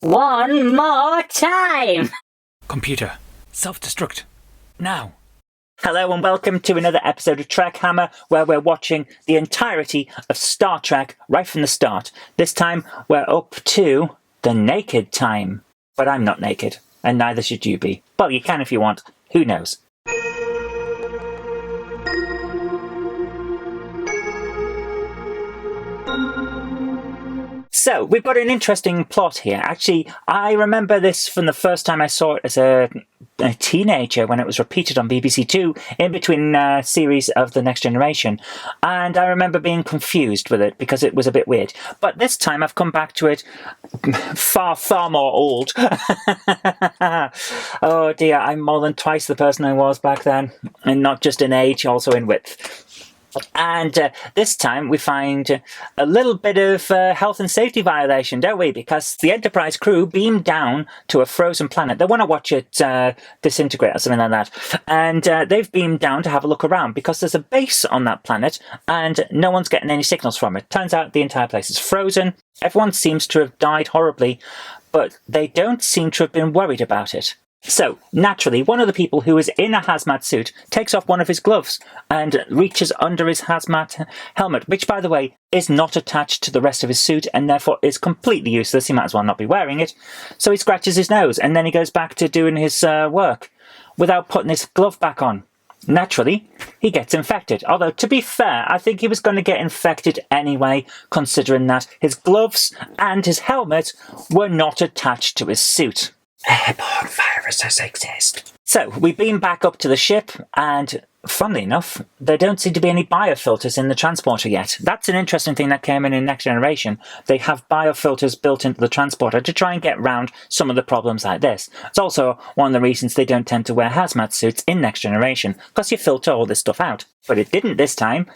One more time! Computer, self-destruct. Now. Hello and welcome to another episode of TrekHammer, where we're watching the entirety of Star Trek right from the start. This time we're up to the naked time. But I'm not naked, and neither should you be. Well, you can if you want. Who knows? So, we've got an interesting plot here. Actually, I remember this from the first time I saw it as a teenager when it was repeated on BBC Two in between series of The Next Generation. And I remember being confused with it because it was a bit weird. But this time I've come back to it far, far more old. Oh dear, I'm more than twice the person I was back then. And not just in age, also in width. And this time we find a little bit of health and safety violation, don't we? Because the Enterprise crew beamed down to a frozen planet. They want to watch it disintegrate or something like that. And they've beamed down to have a look around because there's a base on that planet and no one's getting any signals from it. Turns out the entire place is frozen. Everyone seems to have died horribly, but they don't seem to have been worried about it. So, naturally, one of the people who is in a hazmat suit takes off one of his gloves and reaches under his hazmat helmet, which, by the way, is not attached to the rest of his suit and therefore is completely useless. He might as well not be wearing it. So he scratches his nose and then he goes back to doing his work without putting his glove back on. Naturally, he gets infected. Although, to be fair, I think he was going to get infected anyway, considering that his gloves and his helmet were not attached to his suit. Airborne viruses exist. So, we beam back up to the ship, and funnily enough, there don't seem to be any biofilters in the transporter yet. That's an interesting thing that came in Next Generation. They have biofilters built into the transporter to try and get round some of the problems like this. It's also one of the reasons they don't tend to wear hazmat suits in Next Generation, because you filter all this stuff out. But it didn't this time,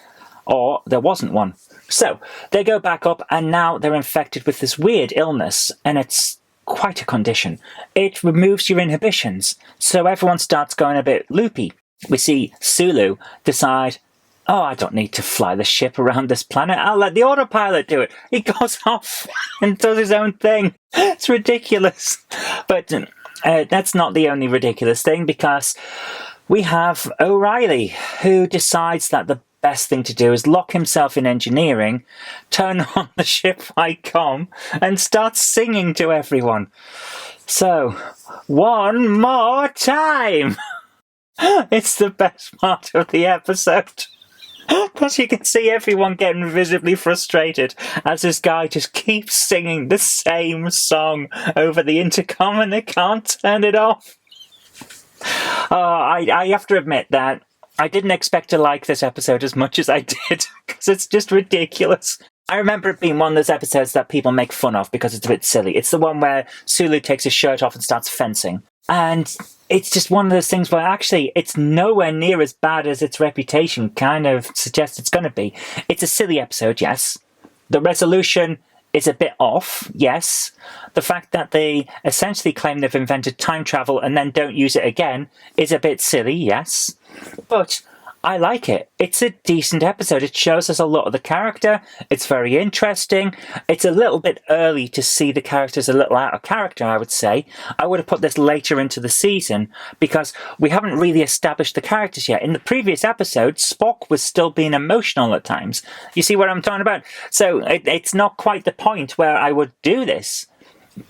or there wasn't one. So, they go back up, and now they're infected with this weird illness, and it's quite a condition. It removes your inhibitions, so everyone starts going a bit loopy. We see Sulu decide, oh, I don't need to fly the ship around this planet, I'll let the autopilot do it. He goes off and does his own thing. It's ridiculous. But that's not the only ridiculous thing, because we have O'Reilly, who decides that the best thing to do is lock himself in engineering, turn on the ship icon, and start singing to everyone. So, one more time! It's the best part of the episode. Because you can see everyone getting visibly frustrated as this guy just keeps singing the same song over the intercom and they can't turn it off. I have to admit that I didn't expect to like this episode as much as I did, because it's just ridiculous. I remember it being one of those episodes that people make fun of because it's a bit silly. It's the one where Sulu takes his shirt off and starts fencing. And it's just one of those things where actually it's nowhere near as bad as its reputation kind of suggests it's going to be. It's a silly episode, yes. The resolution is a bit off, yes. The fact that they essentially claim they've invented time travel and then don't use it again is a bit silly, yes. But I like it. It's a decent episode. It shows us a lot of the character. It's very interesting. It's a little bit early to see the characters a little out of character, I would say. I would have put this later into the season because we haven't really established the characters yet. In the previous episode, Spock was still being emotional at times. You see what I'm talking about? So it's not quite the point where I would do this,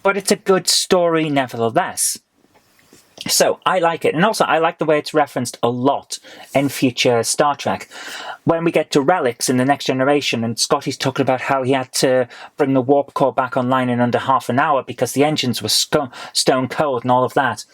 but it's a good story nevertheless. So, I like it. And also, I like the way it's referenced a lot in future Star Trek. When we get to relics in The Next Generation, and Scotty's talking about how he had to bring the warp core back online in under half an hour because the engines were stone cold and all of that.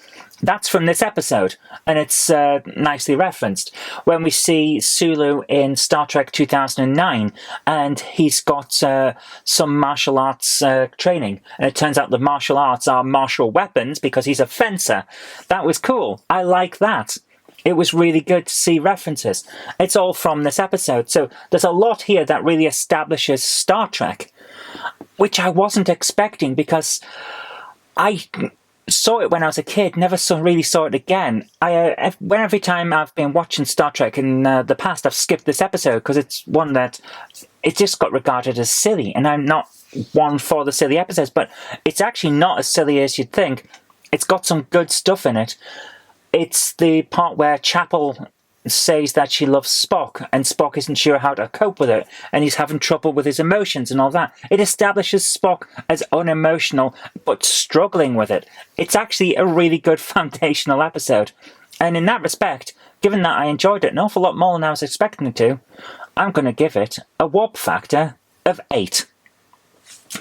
That's from this episode, and it's nicely referenced. When we see Sulu in Star Trek 2009, and he's got some martial arts training, and it turns out the martial arts are martial weapons because he's a fencer. That was cool. I like that. It was really good to see references. It's all from this episode, so there's a lot here that really establishes Star Trek, which I wasn't expecting because I saw it when I was a kid, never really saw it again. Every time I've been watching Star Trek in the past, I've skipped this episode because it's one that it just got regarded as silly. And I'm not one for the silly episodes, but it's actually not as silly as you'd think. It's got some good stuff in it. It's the part where Chapel says that she loves Spock, and Spock isn't sure how to cope with it, and he's having trouble with his emotions and all that. It establishes Spock as unemotional, but struggling with it. It's actually a really good foundational episode. And in that respect, given that I enjoyed it an awful lot more than I was expecting to, I'm going to give it a warp factor of 8.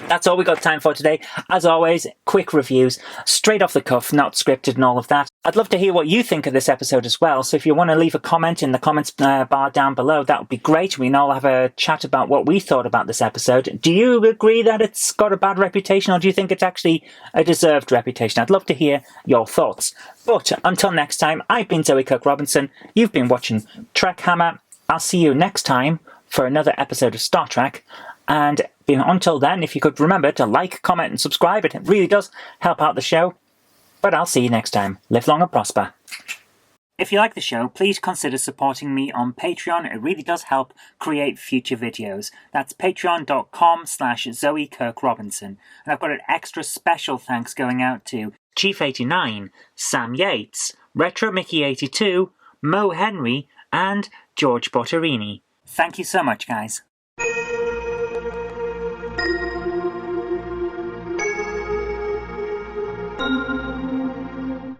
That's all we got time for today. As always, quick reviews, straight off the cuff, not scripted and all of that. I'd love to hear what you think of this episode as well, so if you want to leave a comment in the comments bar down below, that would be great. We can all have a chat about what we thought about this episode. Do you agree that it's got a bad reputation, or do you think it's actually a deserved reputation? I'd love to hear your thoughts. But until next time, I've been Zoe Kirk-Robinson. You've been watching TrekHammer. I'll see you next time for another episode of Star Trek. And until then, if you could remember to like, comment and subscribe, it really does help out the show. But I'll see you next time. Live long and prosper. If you like the show, please consider supporting me on Patreon. It really does help create future videos. That's patreon.com/Zoe Kirk-Robinson. And I've got an extra special thanks going out to Chief89, Sam Yates, Retro Mickey 82, Mo Henry, and George Bortorini. Thank you so much, guys.